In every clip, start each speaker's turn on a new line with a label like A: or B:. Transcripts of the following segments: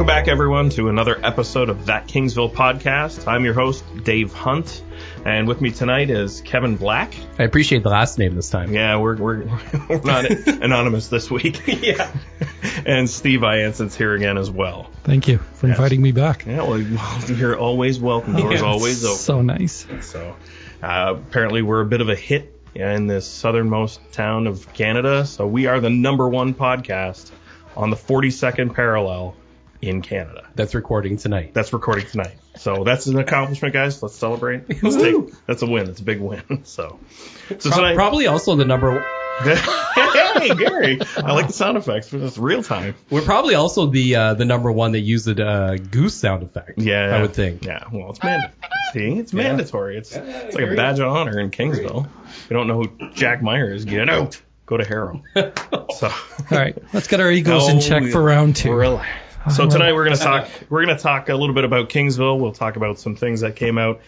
A: Welcome back, everyone, to another episode of That Kingsville podcast. I'm your host, Dave Hunt, and with me tonight is Kevin Black.
B: I appreciate the last name this time.
A: Yeah, we're not anonymous this week. Yeah. And Steve Ianson's here again as well.
C: Thank you for inviting me back.
A: Yeah, well, you're always welcome. Doors always open.
C: So nice.
A: So, apparently we're a bit of a hit in this southernmost town of Canada. So we are the #1 podcast on the 42nd parallel in Canada.
B: That's recording tonight.
A: So that's an accomplishment, guys. Let's celebrate. That's a win. It's a big win. So tonight,
B: probably also the number.
A: Hey, Gary. I like the sound effects. It's real time.
B: We're probably also the #1 that used the goose sound effect.
A: Yeah,
B: I would think.
A: Yeah, well, it's mandatory. See, it's mandatory. It's like a badge of honor in Kingsville. If you don't know who Jack Meyer is, get out. Go to Harrow. So,
C: all right, let's get our egos in check for round 2.
A: So tonight we're gonna talk a little bit about Kingsville. We'll talk about some things that came out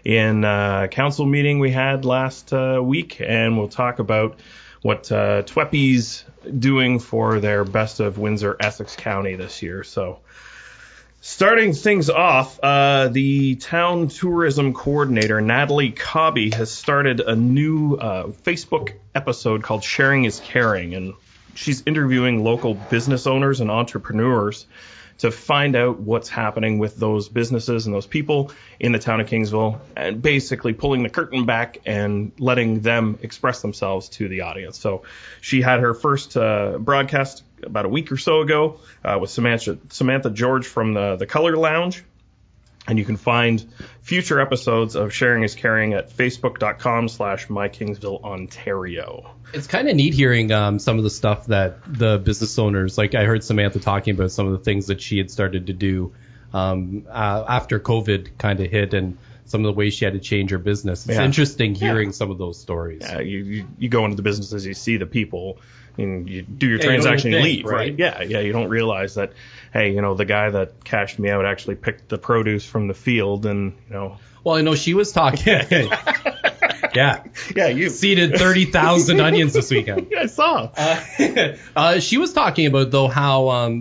A: in council meeting we had last week, and we'll talk about what Tweppy's doing for their Best of Windsor Essex County this year. So starting things off, the town tourism coordinator, Natalie Cobby, has started a new Facebook episode called Sharing is Caring, and she's interviewing local business owners and entrepreneurs to find out what's happening with those businesses and those people in the town of Kingsville, and basically pulling the curtain back and letting them express themselves to the audience. So she had her first broadcast about a week or so ago with Samantha George from the Color Lounge. And you can find future episodes of Sharing is Caring at facebook.com/mykingsvilleontario.
B: It's kind of neat hearing some of the stuff that the business owners, like I heard Samantha talking about some of the things that she had started to do after COVID kind of hit, and some of the ways she had to change her business. It's interesting hearing some of those stories.
A: Yeah, you go into the businesses, you see the people, and you do your transaction, you leave, right? Yeah, you don't realize that, hey, the guy that cashed me out actually picked the produce from the field, and,
B: Well, I know she was talking. Yeah,
A: you
B: seeded 30,000 onions this weekend.
A: I saw.
B: She was talking about though how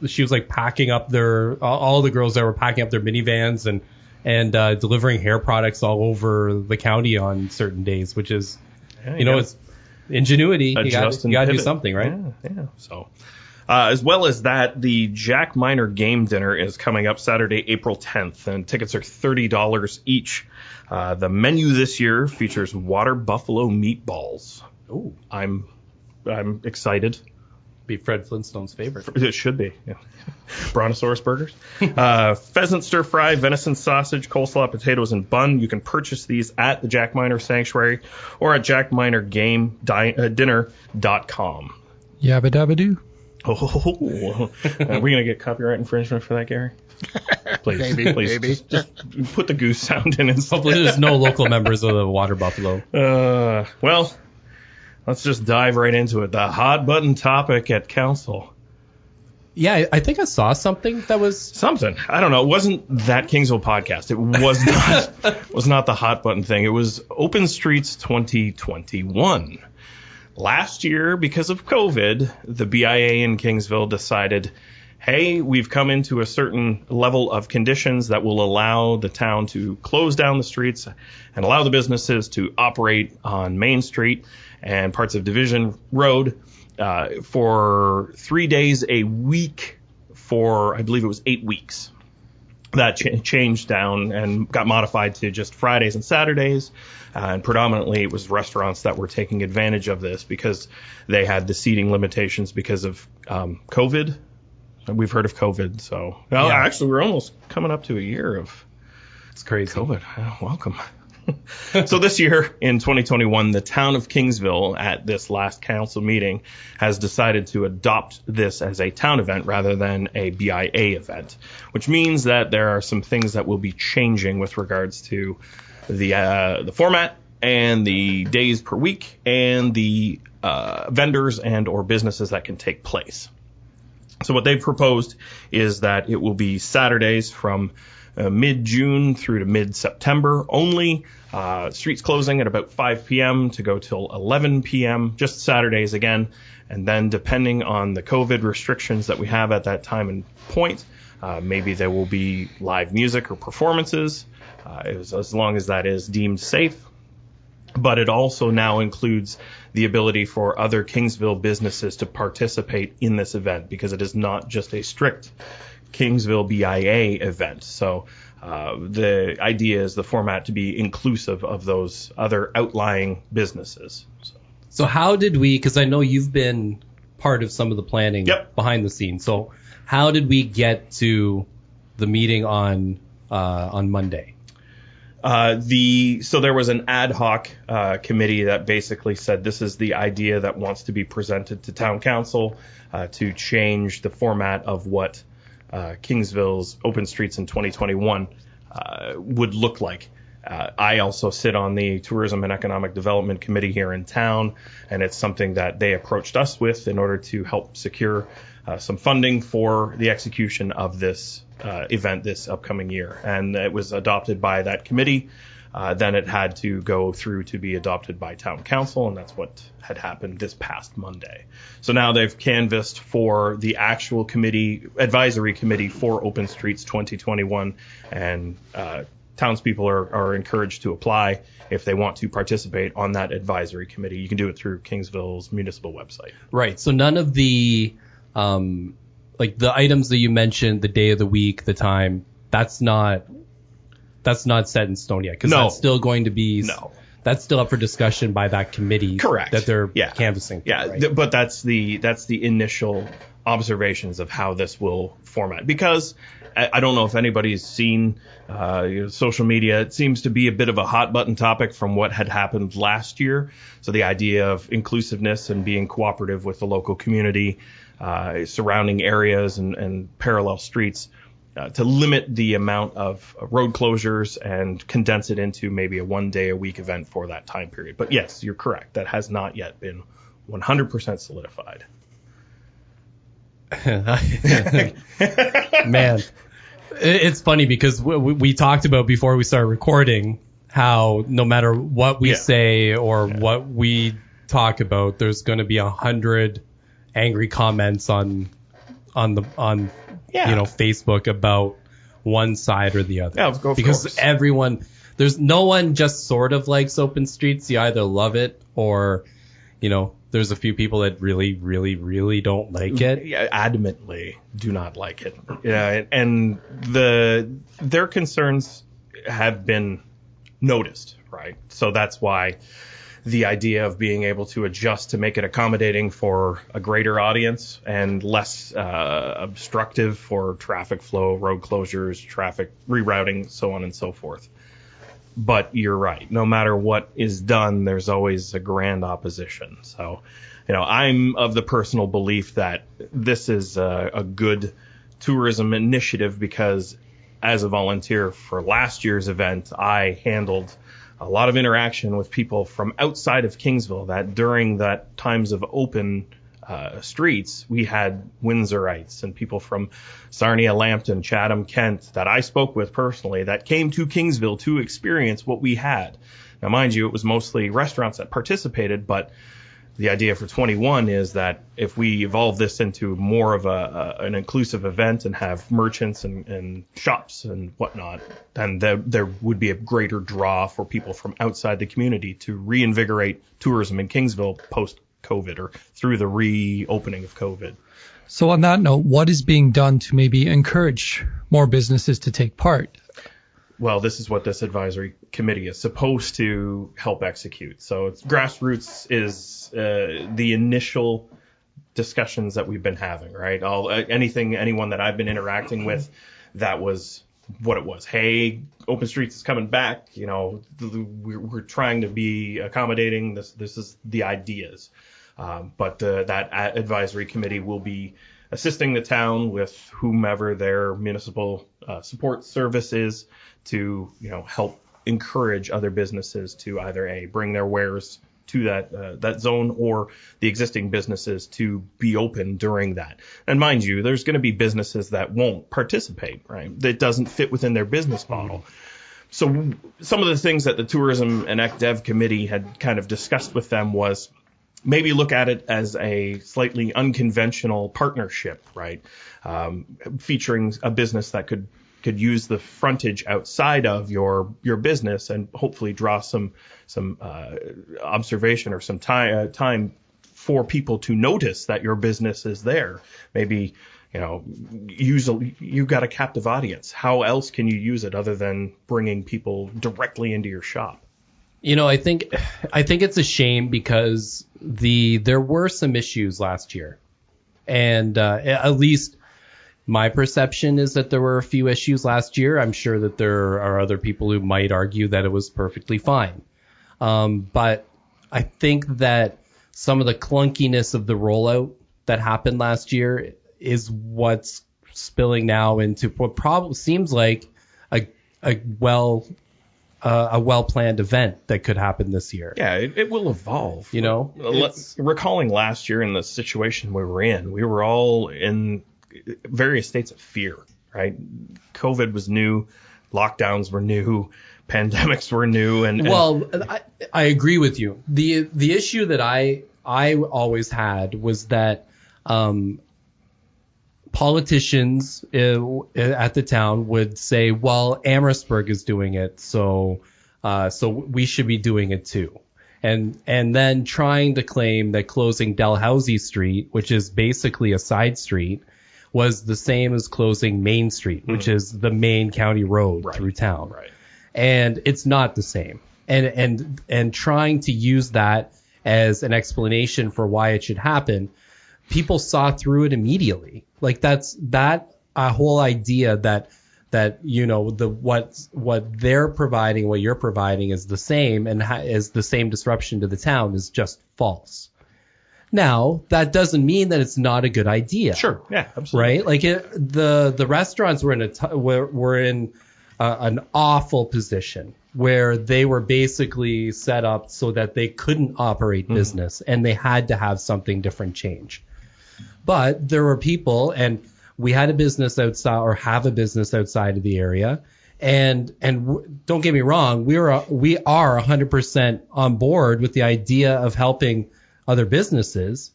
B: she was like packing up all the girls that were packing up their minivans and delivering hair products all over the county on certain days, which is it's ingenuity. You got to do something, right?
A: Yeah. So. As well as that, the Jack Miner Game Dinner is coming up Saturday, April 10th, and tickets are $30 each. The menu this year features water buffalo meatballs.
B: Ooh,
A: I'm excited.
B: Be Fred Flintstone's favorite.
A: It should be. Yeah. Brontosaurus burgers. Pheasant stir fry, venison sausage, coleslaw, potatoes, and bun. You can purchase these at the Jack Miner Sanctuary or at jackminergamedinner.com.
C: Yabba dabba doo.
A: Oh, are we going to get copyright infringement for that, Gary? Please. Maybe. Just put the goose sound in.
B: Hopefully there's no local members of the Water Buffalo.
A: Well, let's just dive right into it. The hot button topic at council.
B: Yeah, I think I saw something that was...
A: Something. I don't know. It wasn't that Kingsville podcast. It was not the hot button thing. It was Open Streets 2021. Last year, because of COVID, the BIA in Kingsville decided, hey, we've come into a certain level of conditions that will allow the town to close down the streets and allow the businesses to operate on Main Street and parts of Division Road for 3 days a week for, I believe it was 8 weeks. That changed down and got modified to just Fridays and Saturdays. And predominantly it was restaurants that were taking advantage of this because they had the seating limitations because of COVID. We've heard of COVID. So actually, we're almost coming up to a year of COVID. Welcome. So this year in 2021, the town of Kingsville at this last council meeting has decided to adopt this as a town event rather than a BIA event, which means that there are some things that will be changing with regards to the format and the days per week and the vendors and or businesses that can take place. So what they've proposed is that it will be Saturdays from mid-June through to mid-September only. Streets closing at about 5 p.m. to go till 11 p.m., just Saturdays again. And then depending on the COVID restrictions that we have at that time and point, maybe there will be live music or performances, as long as that is deemed safe. But it also now includes the ability for other Kingsville businesses to participate in this event, because it is not just a strict Kingsville BIA event. So the idea is the format to be inclusive of those other outlying businesses.
B: So how did we, because I know you've been part of some of the planning behind the scenes. So how did we get to the meeting on Monday?
A: So there was an ad hoc committee that basically said this is the idea that wants to be presented to town council to change the format of what Kingsville's open streets in 2021 would look like. I also sit on the Tourism and Economic Development Committee here in town, and it's something that they approached us with in order to help secure some funding for the execution of this event this upcoming year. And it was adopted by that committee. Then it had to go through to be adopted by town council, and that's what had happened this past Monday. So now they've canvassed for the actual advisory committee for Open Streets 2021, and townspeople are encouraged to apply if they want to participate on that advisory committee. You can do it through Kingsville's municipal website.
B: Right. So none of the like the items that you mentioned, the day of the week, the time, that's not set in stone yet, because that's still going to be that's still up for discussion by that committee.
A: Correct.
B: That they're canvassing.
A: Yeah,
B: right?
A: But that's the initial observations of how this will format, because I don't know if anybody's seen social media. It seems to be a bit of a hot button topic from what had happened last year. So the idea of inclusiveness and being cooperative with the local community, surrounding areas and parallel streets, to limit the amount of road closures and condense it into maybe a 1 day a week event for that time period. But yes, you're correct. That has not yet been 100% solidified.
B: Man, it's funny because we talked about before we started recording how no matter what we say or what we talk about, there's going to be 100 angry comments on Facebook about one side or the other.
A: Yeah, of course.
B: Because everyone, there's no one just sort of likes open streets. You either love it or, there's a few people that really, really, really don't like it.
A: Yeah, adamantly do not like it. Yeah, and their concerns have been noticed, right? So that's why the idea of being able to adjust to make it accommodating for a greater audience and less obstructive for traffic flow, road closures, traffic rerouting, so on and so forth. But you're right. No matter what is done, there's always a grand opposition. So, I'm of the personal belief that this is a good tourism initiative, because as a volunteer for last year's event, I handled a lot of interaction with people from outside of Kingsville, that during that times of open streets, we had Windsorites and people from Sarnia, Lambton, Chatham, Kent that I spoke with personally that came to Kingsville to experience what we had. Now, mind you, it was mostly restaurants that participated, but the idea for 21 is that if we evolve this into more of an inclusive event and have merchants and shops and whatnot, then there would be a greater draw for people from outside the community to reinvigorate tourism in Kingsville post-COVID or through the reopening of COVID.
C: So on that note, what is being done to maybe encourage more businesses to take part?
A: Well, this is what this advisory committee is supposed to help execute. So it's grassroots is the initial discussions that we've been having, right? Anyone that I've been interacting with, that was what it was. Hey, Open Streets is coming back. We're trying to be accommodating. This is the ideas. But that advisory committee will be assisting the town with whomever their municipal support service is to help encourage other businesses to either bring their wares to that zone or the existing businesses to be open during that. And mind you, there's going to be businesses that won't participate, right? That doesn't fit within their business model. So some of the things that the Tourism and Ec Dev Committee had kind of discussed with them was maybe look at it as a slightly unconventional partnership, right? Featuring a business that could use the frontage outside of your business and hopefully draw some observation or some time for people to notice that your business is there. Maybe, you got a captive audience. How else can you use it other than bringing people directly into your shop?
B: I think it's a shame because there were some issues last year, and at least my perception is that there were a few issues last year. I'm sure that there are other people who might argue that it was perfectly fine, but I think that some of the clunkiness of the rollout that happened last year is what's spilling now into what probably seems like a well-planned event that could happen this year.
A: Yeah, it will evolve. Recalling last year in the situation we were in, we were all in various states of fear, right? COVID was new, lockdowns were new, pandemics were new, and
B: I agree with you. The issue that I always had was that politicians at the town would say, well, Amherstburg is doing it, so we should be doing it too. And then trying to claim that closing Dalhousie Street, which is basically a side street, was the same as closing Main Street, which is the main county road through town.
A: Right.
B: And it's not the same. And trying to use that as an explanation for why it should happen, people saw through it immediately. Like that whole idea that what they're providing, what you're providing is the same and is the same disruption to the town is just false. Now, that doesn't mean that it's not a good idea.
A: Sure. Yeah, absolutely.
B: Right? Like the restaurants were in an awful position where they were basically set up so that they couldn't operate business and they had to have something different change. But there were people, and we had a business outside or have a business outside of the area. And don't get me wrong, we are 100% on board with the idea of helping other businesses,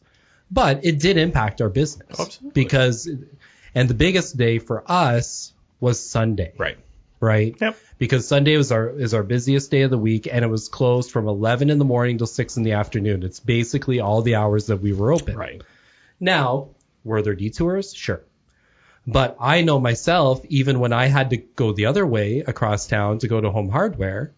B: but it did impact our business.
A: Absolutely.
B: And the biggest day for us was Sunday. Right.
A: Yep.
B: Because Sunday is our busiest day of the week, and it was closed from 11 in the morning till 6 in the afternoon. It's basically all the hours that we were open.
A: Right.
B: Now, were there detours? Sure. But I know myself, even when I had to go the other way across town to go to Home Hardware,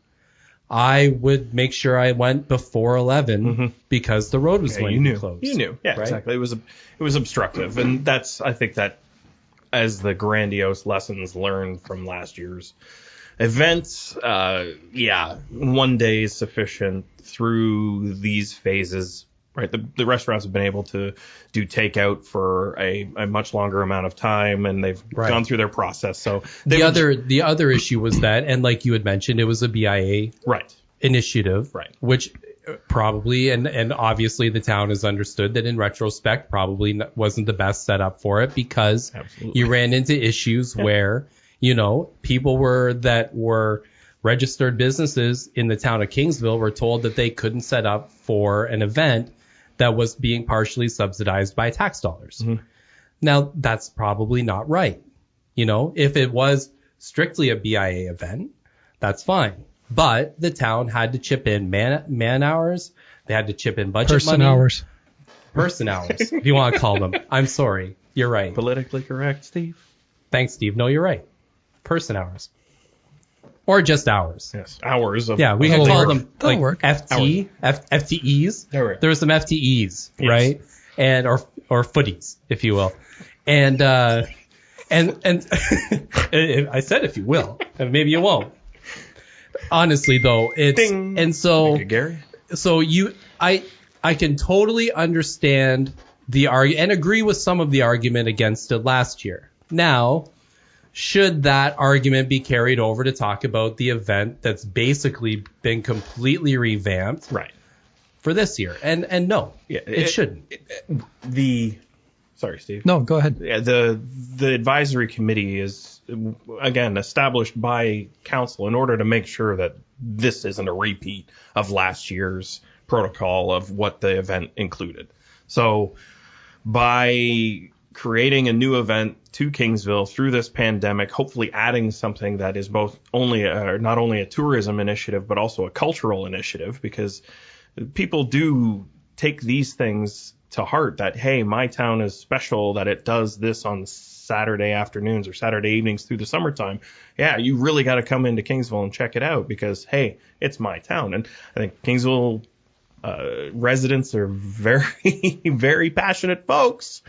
B: I would make sure I went before 11 because the road was going to be closed.
A: You knew. Yeah, right? Exactly. It was obstructive. And I think that as the grandiose lessons learned from last year's events, one day is sufficient through these phases. Right, the restaurants have been able to do takeout for a much longer amount of time, and they've gone through their process. So the other issue was that, and like you had mentioned, it was a BIA initiative, which probably and obviously the town has understood that in retrospect probably wasn't the best setup for it because you ran into issues where people that were registered businesses in the town of Kingsville were told that they couldn't set up for an event that was being partially subsidized by tax dollars. Now, that's probably not right. If it was strictly a BIA event, that's fine. But the town had to chip in man hours. They had to chip in budget money. Person hours, if you want to call them. I'm sorry. You're right. Politically correct, Steve.
B: Thanks, Steve. No, you're right. Person hours. Or just hours.
A: Yes, hours of.
B: Yeah, we can call them like
C: FTEs.
B: There were some FTEs, right? And or footies, if you will. And I said if you will, and maybe you won't. Honestly, though, it's
A: Ding.
B: And so
A: Thank you, Gary.
B: So I can totally understand the and agree with some of the argument against it last year. Now, should that argument be carried over to talk about the event that's basically been completely revamped?
A: Right.
B: for this year. And no, it shouldn't.
A: Sorry, Steve.
C: No, go ahead.
A: Yeah, the advisory committee is, again, established by council in order to make sure that this isn't a repeat of last year's protocol of what the event included. So by creating a new event to Kingsville through this pandemic, hopefully adding something that is both not only a tourism initiative, but also a cultural initiative, because people do take these things to heart that, hey, my town is special, that it does this on Saturday afternoons or Saturday evenings through the summertime. Yeah, you really got to come into Kingsville and check it out because, hey, it's my town. And I think Kingsville residents are very, very passionate folks.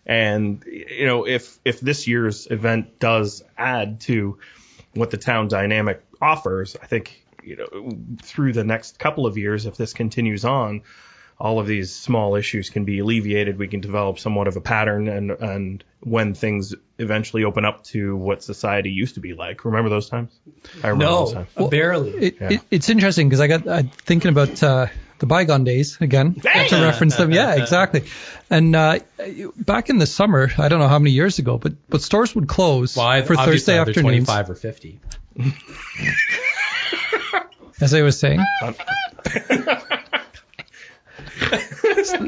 A: And, if this year's event does add to what the town dynamic offers, I think, through the next couple of years, if this continues on, all of these small issues can be alleviated. We can develop somewhat of a pattern, and when things eventually open up to what society used to be like. Remember those times? I remember those times.
B: Well, barely.
C: It's interesting because I got thinking about the bygone days again to reference them. Yeah, exactly. And back in the summer, I don't know how many years ago, but stores would close for Thursday afternoons.
B: 25 or 50.
C: As I was saying.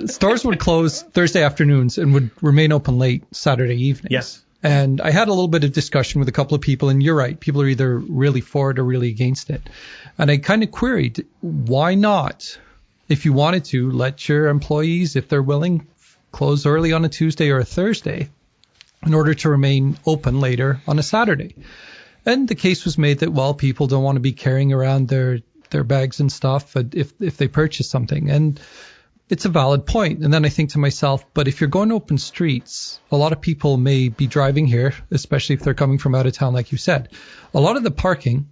C: Stores would close Thursday afternoons and would remain open late Saturday evenings.
A: Yes.
C: And I had a little bit of discussion with a couple of people, and you're right, people are either really for it or really against it. And I kind of queried, why not, if you wanted to, let your employees, if they're willing, close early on a Tuesday or a Thursday in order to remain open later on a Saturday? And the case was made that, well, people don't want to be carrying around their bags and stuff if they purchase something. And it's a valid point. And then I think to myself, but if you're going to open streets, a lot of people may be driving here, especially if they're coming from out of town, like you said. A lot of the parking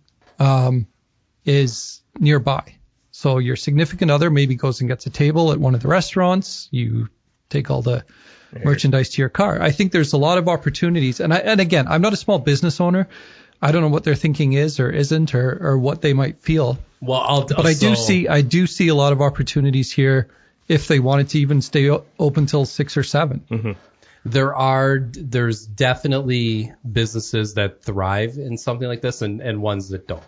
C: is nearby. So your significant other maybe goes and gets a table at one of the restaurants. You take all the merchandise to your car. I think there's a lot of opportunities. And again, I'm not a small business owner. I don't know what their thinking is or isn't, or what they might feel.
B: Well,
C: I do see a lot of opportunities here if they wanted to even stay open till 6 or 7.
B: Mm-hmm. There's definitely businesses that thrive in something like this and ones that don't.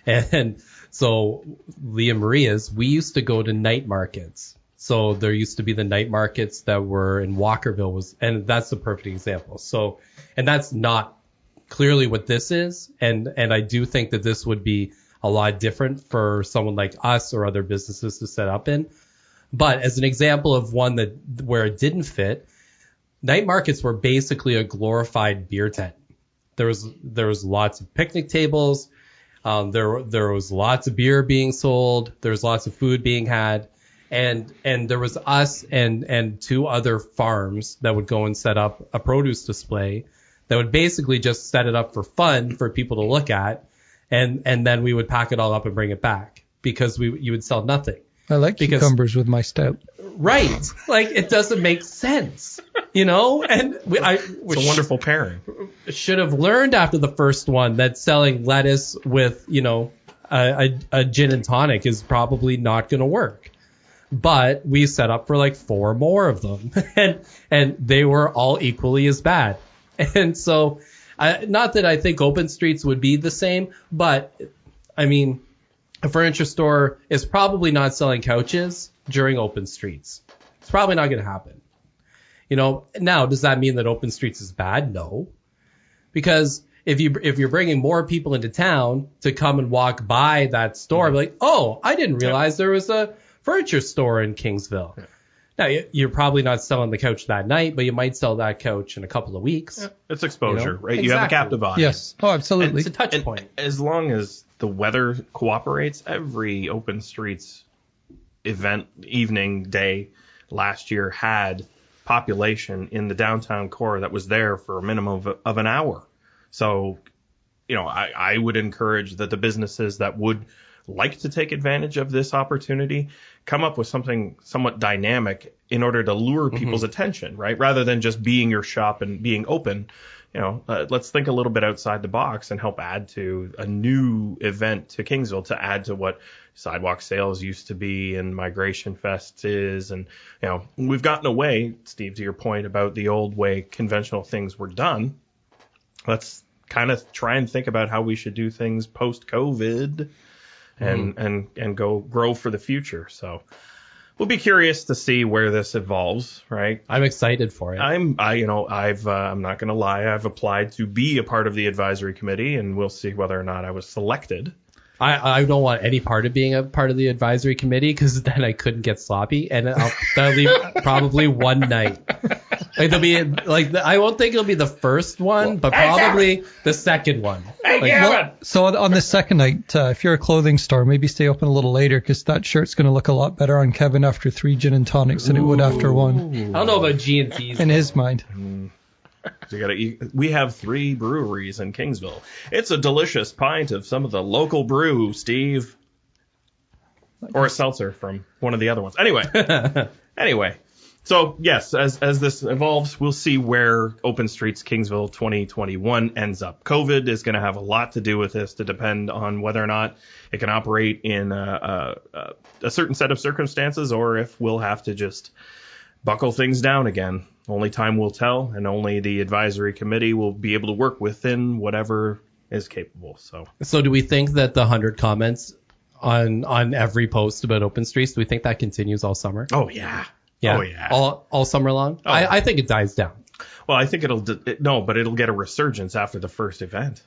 B: And so Leah Maria's, we used to go to night markets. So there used to be the night markets that were in Walkerville, and that's the perfect example. So, and that's not clearly what this is. And I do think that this would be a lot different for someone like us or other businesses to set up in. But as an example of one where it didn't fit, night markets were basically a glorified beer tent. There was lots of picnic tables. There was lots of beer being sold. There was lots of food being had. And there was us and 2 other farms that would go and set up a produce display that would basically just set it up for fun for people to look at. And then we would pack it all up and bring it back because you would sell nothing.
C: I like cucumbers with my stout.
B: Right. Like, it doesn't make sense, And
A: it's a wonderful pairing.
B: Should have learned after the first one that selling lettuce with, a gin and tonic is probably not going to work. But we set up for like 4 more of them and they were all equally as bad. And so, not that I think open streets would be the same, but I mean, a furniture store is probably not selling couches during open streets. It's probably not going to happen. Now, does that mean that open streets is bad? No. Because if you're bringing more people into town to come and walk by that store, like, oh, I didn't realize there was a furniture store in Kingsville. Yeah. Now, you're probably not selling the couch that night, but you might sell that couch in a couple of weeks. Yeah,
A: it's exposure, right?
B: Exactly.
A: You have a captive audience.
C: Yes. Oh, absolutely.
B: It's a touch point.
A: As long as the weather cooperates, every open streets event, evening, day last year had population in the downtown core that was there for a minimum of an hour. So, I would encourage that the businesses that would like to take advantage of this opportunity, come up with something somewhat dynamic in order to lure people's attention, right? Rather than just being your shop and being open, let's think a little bit outside the box and help add to a new event to Kingsville, to add to what sidewalk sales used to be and Migration Fest is. And, we've gotten away, Steve, to your point about the old way conventional things were done. Let's kind of try and think about how we should do things post-COVID and go grow for the future. So we'll be curious to see where this evolves, right?
B: I'm excited for it.
A: I'm not going to lie. I've applied to be a part of the advisory committee, and we'll see whether or not I was selected.
B: I don't want any part of being a part of the advisory committee, because then I couldn't get sloppy, and that'll be probably one night. Like I won't think it'll be the first one, but probably the second one.
C: So on the second night, if you're a clothing store, maybe stay open a little later, because that shirt's going to look a lot better on Kevin after 3 gin and tonics than it would after 1.
B: I don't know about G&Ts.
C: In his mind.
A: We have 3 breweries in Kingsville. It's a delicious pint of some of the local brew, Steve. Or a seltzer from one of the other ones. Anyway. So, yes, as this evolves, we'll see where Open Streets Kingsville 2021 ends up. COVID is going to have a lot to do with this, to depend on whether or not it can operate in a certain set of circumstances, or if we'll have to just buckle things down again. Only time will tell, and only the advisory committee will be able to work within whatever is capable. So
B: do we think that the 100 comments on every post about Open Streets, do we think that continues all summer?
A: Oh, yeah.
B: Yeah.
A: Oh, yeah.
B: All summer long? Oh. I think it dies down.
A: Well, I think it'll get a resurgence after the first event,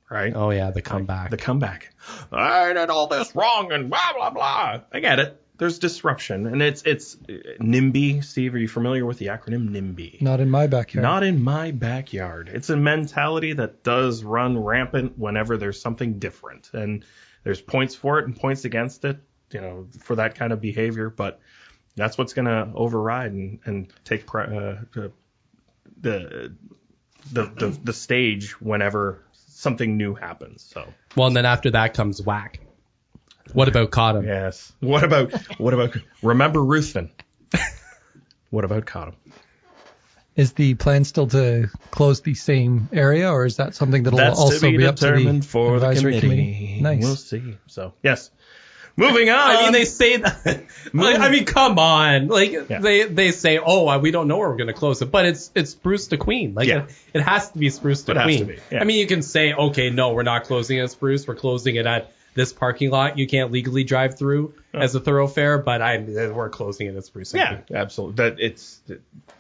A: right?
B: Oh, yeah, the comeback.
A: The comeback. I did all this wrong and blah, blah, blah. I get it. There's disruption, and it's NIMBY. Steve, are you familiar with the acronym NIMBY?
C: Not in my backyard.
A: Not in my backyard. It's a mentality that does run rampant whenever there's something different, and there's points for it and points against it, for that kind of behavior. But that's what's going to override and take the stage whenever something new happens. So.
B: Well, and then after that comes whack. What about Cottam?
A: Yes. What about remember Ruthven? What about Cottam?
C: Is the plan still to close the same area, or is that something that'll
A: That's
C: also
A: to be
C: be up to the
A: determined for
C: advisory
A: the
C: committee? Nice.
A: We'll see. So, yes. Moving on.
B: I mean, they say that. Come on. They say, we don't know where we're going to close it, but it's Spruce to Queen. It has to be Spruce to Queen.
A: Has to be, yeah.
B: I mean, you can say, okay, no, we're not closing it at Spruce. We're closing it at this parking lot. You can't legally drive through as a thoroughfare, but we're closing it at Spruce.
A: Yeah, absolutely.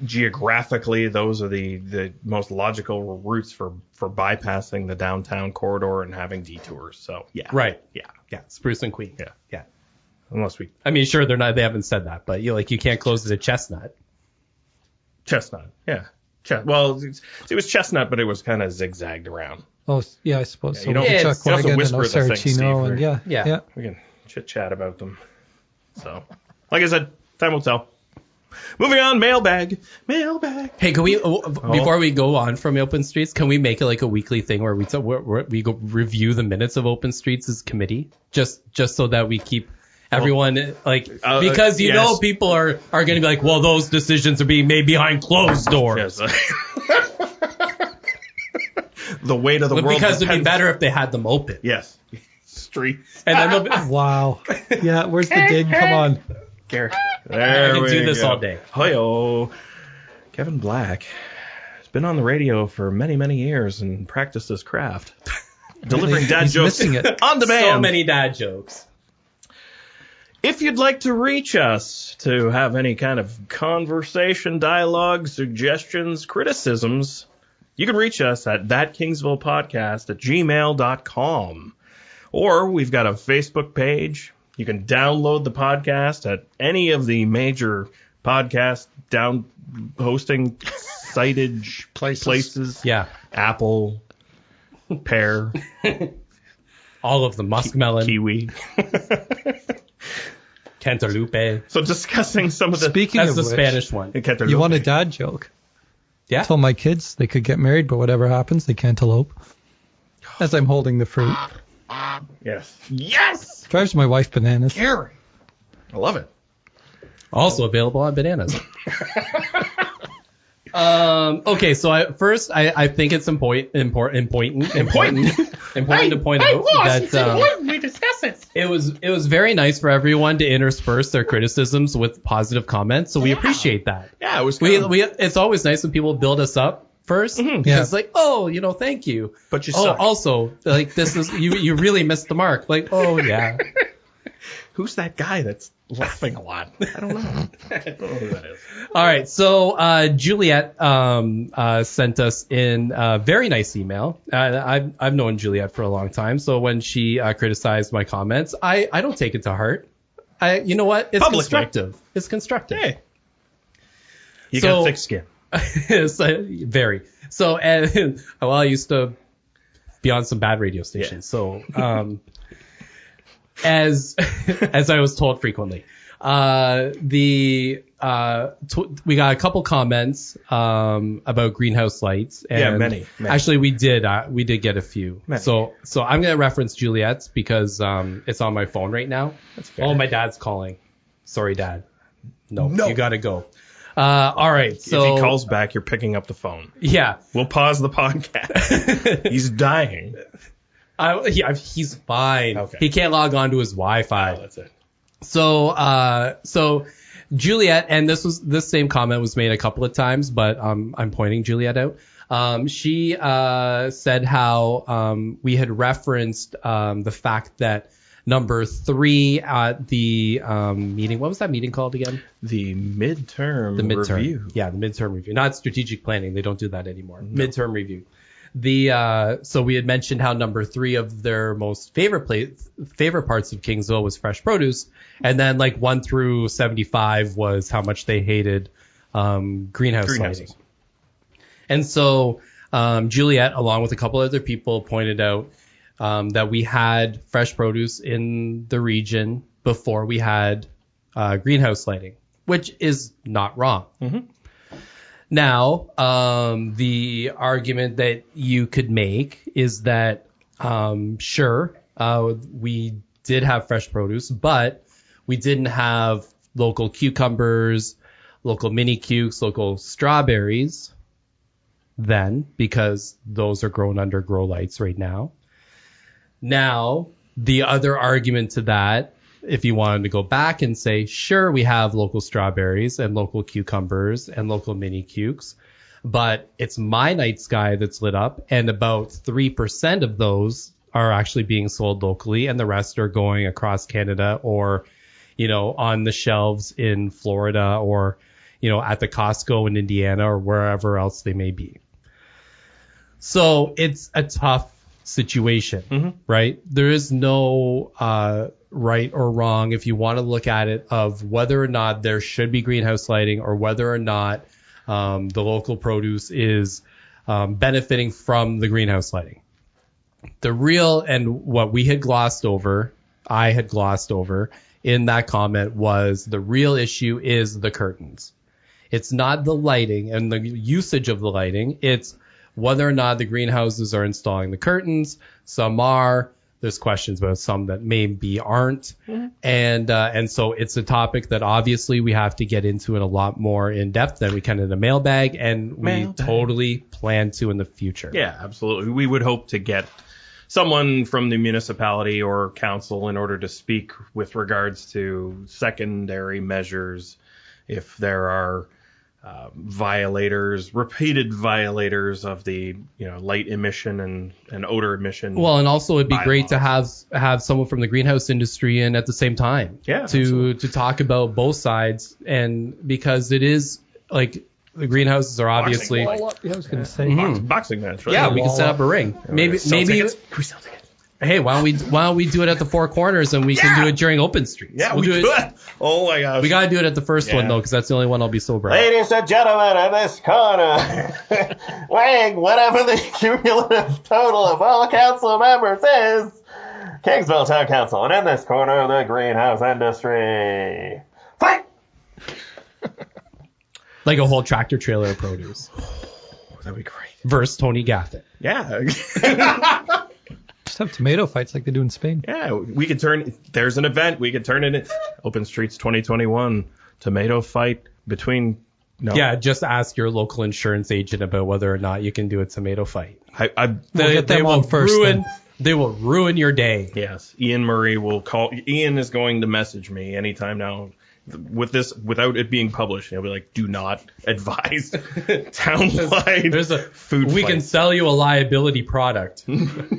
A: Geographically, those are the most logical routes for bypassing the downtown corridor and having detours. So yeah,
B: right, yeah, Spruce and Queen.
A: Yeah. Unless
B: I mean, sure, they haven't said that, but you can't close it at Chestnut.
A: Chestnut, yeah. Well, it was Chestnut, but it was kind of zigzagged around.
C: Oh, yeah, I suppose.
A: You don't have to whisper the thing, Steve.
C: And yeah.
A: We can chit-chat about them. So, like I said, time will tell. Moving on, mailbag.
B: Hey, can we, before we go on from Open Streets, can we make it like a weekly thing where we go review the minutes of Open Streets as committee? Just so that we keep everyone, because people are going to be like, well, those decisions are being made behind closed doors.
A: Yes. The weight of the world.
B: Because it'd be better if they had them open.
A: Yes. Streets.
B: And then they'll be,
C: wow. Yeah, where's the dig? Come on.
A: There
B: I can do this all day.
A: Hi-yo. Kevin Black has been on the radio for many, many years and practiced his craft. Delivering dad jokes on demand.
B: So many dad jokes.
A: If you'd like to reach us to have any kind of conversation, dialogue, suggestions, criticisms, you can reach us at thatkingsvillepodcast@gmail.com. Or we've got a Facebook page. You can download the podcast at any of the major podcast hosting sitage places.
B: Yeah.
A: Apple, Pear.
B: All of the muskmelon.
A: Kiwi.
B: Cantaloupe.
A: So discussing some of the...
B: That's the Spanish one.
C: You want a dad joke?
B: Yeah.
C: I told my kids they could get married, but whatever happens, they can't elope. As I'm holding the fruit.
A: Yes. Yes!
C: Drives my wife bananas.
A: Gary. I love it.
B: Also available on bananas. Okay, so I think it's important to point out that
A: we discuss it.
B: it was very nice for everyone to intersperse their criticisms with positive comments. So we appreciate that.
A: Yeah, it was
B: It's always nice when people build us up first.
C: Yeah.
B: It's like, oh, thank you.
A: But you
B: oh,
A: suck.
B: also, like, this is you really missed the mark. Like, oh yeah.
A: Who's that guy that's laughing a lot? I don't know. I don't know who that is.
B: All right, so Juliet sent us in a very nice email. I've known Juliet for a long time, so when she criticized my comments, I don't take it to heart. You know what? It's
A: Publicly.
B: constructive. It's constructive.
A: Hey. You
B: So-
A: got thick skin.
B: Very. So, and well, I used to be on some bad radio stations. So, as I was told frequently, we got a couple comments about greenhouse lights. And
A: Yeah, many.
B: Actually, we did get a few.
A: Many.
B: So I'm gonna reference Juliet's because it's on my phone right now.
A: That's fair.
B: Oh, my dad's calling. Sorry, Dad. No,
A: No.
B: you gotta go. All right. So
A: if he calls back, you're picking up the phone.
B: yeah.
A: We'll pause the podcast. He's dying.
B: He's fine.
A: Okay.
B: He can't log on to his Wi-Fi.
A: That's it.
B: So Juliet, and this same comment was made a couple of times, but I'm pointing Juliet out. She said how we had referenced the fact that number 3 at the meeting. What was that meeting called again?
A: The midterm review.
B: Yeah, the midterm review. Not strategic planning. They don't do that anymore. No. Midterm review. So we had mentioned how number 3 of their most favorite parts of Kingsville was fresh produce, and then like 1 through 75 was how much they hated greenhouse lighting. And so Juliet, along with a couple other people, pointed out that we had fresh produce in the region before we had greenhouse lighting, which is not wrong. Mm-hmm. Now, the argument that you could make is that, sure, we did have fresh produce, but we didn't have local cucumbers, local mini cukes, local strawberries then, because those are grown under grow lights right now. Now, the other argument to that, if you wanted to go back and say, sure, we have local strawberries and local cucumbers and local mini cukes, but it's my night sky that's lit up, and about 3% of those are actually being sold locally, and the rest are going across Canada or, on the shelves in Florida or, at the Costco in Indiana or wherever else they may be. So it's a tough situation, right? There is no right or wrong if you want to look at it of whether or not there should be greenhouse lighting or whether or not the local produce is benefiting from the greenhouse lighting. The real, and what we had glossed over, I had glossed over in that comment, was the real issue is the curtains. It's not the lighting and the usage of the lighting. It's whether or not the greenhouses are installing the curtains. Some are. There's questions about some that maybe aren't. And so it's a topic that obviously we have to get into in a lot more in depth than we can in the mailbag, and we totally plan to in the future.
A: Yeah, absolutely. We would hope to get someone from the municipality or council in order to speak with regards to secondary measures if there are repeated violators of the light emission and odor emission.
B: Well, and also it'd be
A: bylaws.
B: great to have someone from the greenhouse industry in at the same time.
A: Yeah,
B: to talk about both sides, and because it is like the greenhouses are obviously.
C: I was going to say.
A: Boxing match. Right?
B: Yeah, we can set up a ring. Maybe.
A: Can we sell tickets?
B: Hey, why don't we do it at the Four Corners and we can do it during open streets?
A: Yeah,
B: we'll
A: we
B: do
A: could.
B: it.
A: Oh my gosh.
B: We gotta do it at the first one though, because that's the only one I'll be sober at.
D: Ladies and gentlemen, in this corner, weighing whatever the cumulative total of all council members is, Kingsville Town Council, and in this corner, the greenhouse industry. Fight!
B: Like a whole tractor trailer of produce.
A: That'd be great.
B: Versus Tony Gaffett.
A: Yeah.
C: have tomato fights like they do in Spain.
A: Yeah, we could turn. There's an event. We could turn it in Open Streets 2021 tomato fight between. No.
B: Yeah, just ask your local insurance agent about whether or not you can do a tomato fight.
A: We'll
C: get them on first.
B: They will ruin your day.
A: Yes, Ian Murray will call. Ian is going to message me anytime now with this without it being published. He'll be like, "Do not advise townwide
B: There's a
A: food.
B: We
A: fight.
B: can sell you a liability product.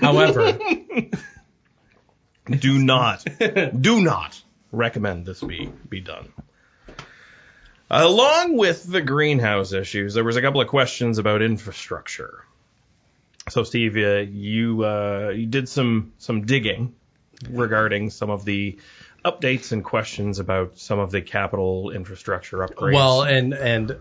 B: However,
A: do not recommend this be done." Along with the greenhouse issues, there was a couple of questions about infrastructure. So, Steve, you did some digging regarding some of the updates and questions about some of the capital infrastructure upgrades.
B: well, and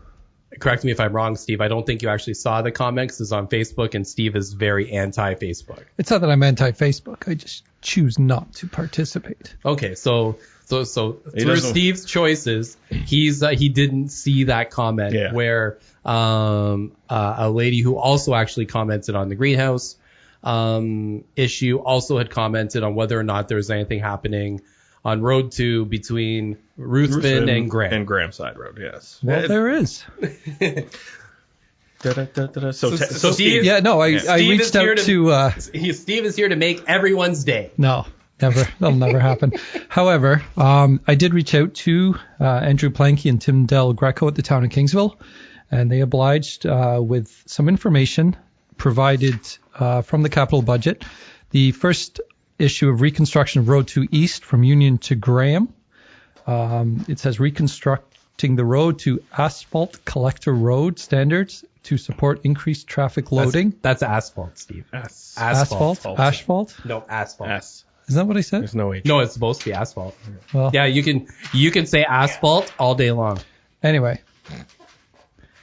B: correct me if I'm wrong, Steve. I don't think you actually saw the comment 'cause it's on Facebook, and Steve is very anti-Facebook.
C: It's not that I'm anti-Facebook. I just choose not to participate.
B: Okay, so through
A: doesn't-
B: Steve's choices, he didn't see that comment
A: Yeah.
B: where a lady who also actually commented on the greenhouse issue also had commented on whether or not there's anything happening on Road 2 between Ruthven and Graham.
A: And Graham Side Road, yes.
C: Well, there is.
A: So
B: Steve,
C: Yeah, no, I
B: Steve
C: reached
B: is here
C: out to
B: Steve is here to make everyone's day.
C: no, never. That'll never happen. However, I did reach out to Andrew Planky and Tim Del Greco at the town of Kingsville, and they obliged with some information provided from the capital budget. The first issue of reconstruction of Road 2 East from Union to Graham. It says reconstructing the road to asphalt collector road standards to support increased traffic loading.
B: That's asphalt, Steve.
C: Asphalt?
B: No, asphalt.
A: S.
C: Isn't that what I said?
A: There's no H.
B: No, it's supposed to be asphalt.
C: Well,
B: Yeah, you can say asphalt all day long.
C: anyway.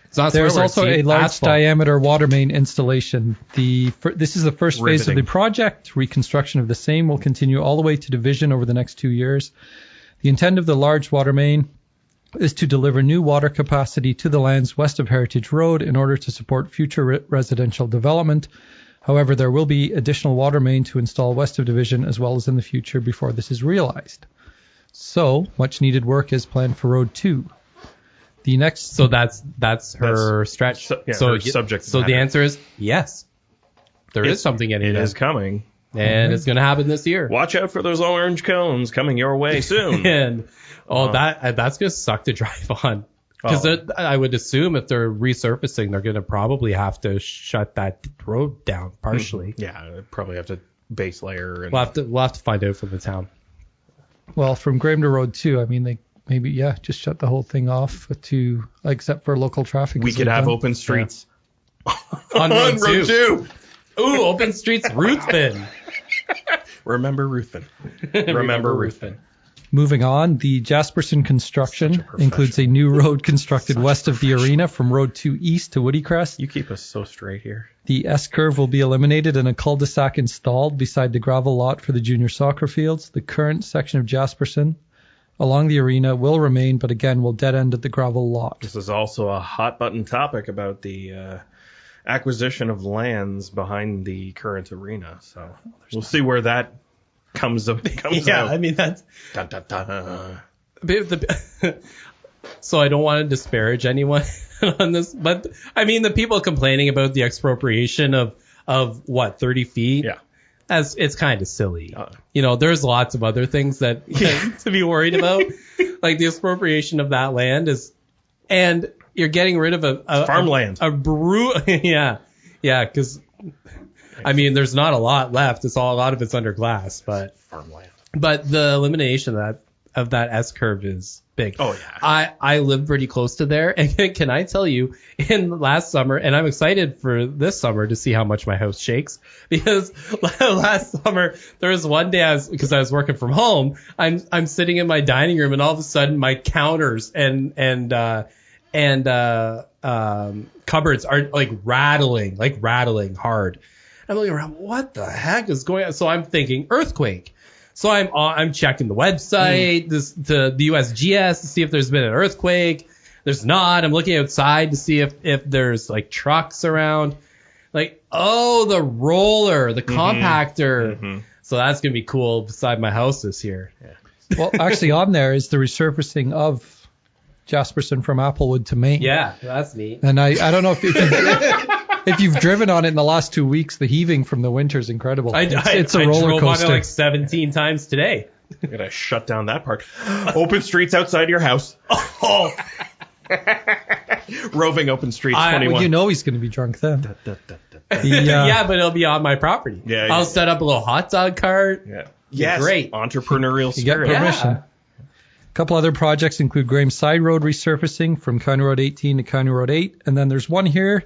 B: It's not
C: There's
B: swear words,
C: also a
B: Steve.
C: large
B: Asphalt.
C: diameter water main installation. This is the first phase of the
A: Riveting.
C: project. Reconstruction of the same will continue all the way to division over the next 2 years. The intent of the large water main is to deliver new water capacity to the lands west of Heritage Road in order to support future residential development. However, there will be additional water main to install west of division as well as in the future before this is realized. So, much needed work is planned for Road 2. The next
B: So that's her stretch.
A: her subject
B: So the
A: matter.
B: answer is yes. There is something getting
A: It
B: done.
A: is coming.
B: And it's going to happen this year.
A: Watch out for those orange cones coming your way soon.
B: And that's going to suck to drive on. Because I would assume if they're resurfacing, they're going to probably have to shut that road down partially.
A: Yeah, probably have to base layer. And
B: We'll have to find out from the town.
C: Well, from Graham to Road 2, I mean, they maybe, just shut the whole thing off to, except for local traffic.
A: we
C: as
A: could
C: they've
A: have
C: done.
A: open streets
B: On Road 2.
A: 2.
B: Ooh, open streets, Ruthven.
A: Remember Ruthven. Remember Ruthven.
C: Moving on, the Jasperson construction
A: Such a
C: includes a new road constructed west of the arena from Road 2 East to Woodycrest.
A: You keep us so straight here.
C: The S-curve will be eliminated and a cul-de-sac installed beside the gravel lot for the junior soccer fields. The current section of Jasperson along the arena will remain, but again will dead end at the gravel lot.
A: This is also a hot button topic about the acquisition of lands behind the current arena. So we'll see where that comes out.
B: I mean, that's.
A: Dun, dun, dun.
B: So I don't want to disparage anyone on this, but I mean, the people complaining about the expropriation of what, 30 feet?
A: Yeah.
B: As it's kind of silly. There's lots of other things that to be worried about. Like the expropriation of that land and you're getting rid of a
A: farmland.
B: Yeah. Because I mean, there's not a lot left. A lot of it's under glass, but
A: Farmland.
B: But the elimination of that S curve is big.
A: Oh, yeah.
B: I live pretty close to there, and can I tell you, in last summer, and I'm excited for this summer to see how much my house shakes, because last summer there was one day because I was working from home, I'm sitting in my dining room, and all of a sudden my counters and cupboards are like rattling hard. I'm looking around, what the heck is going on? So I'm thinking earthquake. So I'm checking the website, the USGS to see if there's been an earthquake. There's not. I'm looking outside to see if there's like trucks around. Like, oh, the roller, the compactor. So that's going to be cool beside my house this year.
C: Well, actually, on there is the resurfacing of Jasperson from Applewood to Maine.
B: Yeah, that's neat.
C: And I don't know if you've driven on it in the last 2 weeks, the heaving from the winter is incredible. It's a roller
B: drove
C: coaster.
B: on it like 17 times today.
A: I'm gonna shut down that part. Open streets outside your house. Oh. Roving open streets 21.
C: Well, you know he's going to be drunk then.
B: Yeah, but it'll be on my property.
A: Yeah,
B: I'll set up a little hot dog cart.
A: Yeah. Yes.
B: Great.
A: Entrepreneurial
C: You get
A: spirit.
C: permission.
B: Yeah.
C: A couple other projects include Graham Side Road resurfacing from County Road 18 to County Road 8. And then there's one here,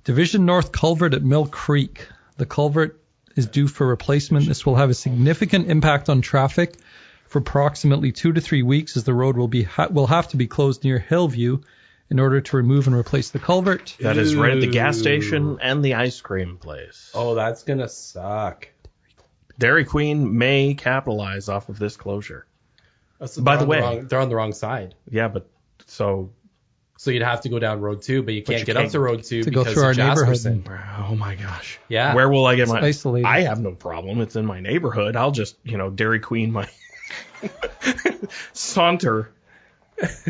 C: Division North Culvert at Mill Creek. The culvert is due for replacement. This will have a significant impact on traffic for approximately 2 to 3 weeks, as the road will have to be closed near Hillview in order to remove and replace the culvert.
A: That is right at the gas station and the ice cream place.
B: Oh, that's going to suck.
A: Dairy Queen may capitalize off of this closure.
B: So
A: By the way,
B: they're on the wrong side.
A: Yeah, but so
B: you'd have to go down Road 2, but you can't
A: you
B: get
A: can't
B: up to Road 2
C: to go
B: because
C: through
B: of
C: our neighborhood.
B: Jasperson.
A: oh my gosh.
B: Yeah.
A: Where will I get my
C: isolated.
A: I have no problem. It's in my neighborhood. I'll just, Dairy Queen my saunter,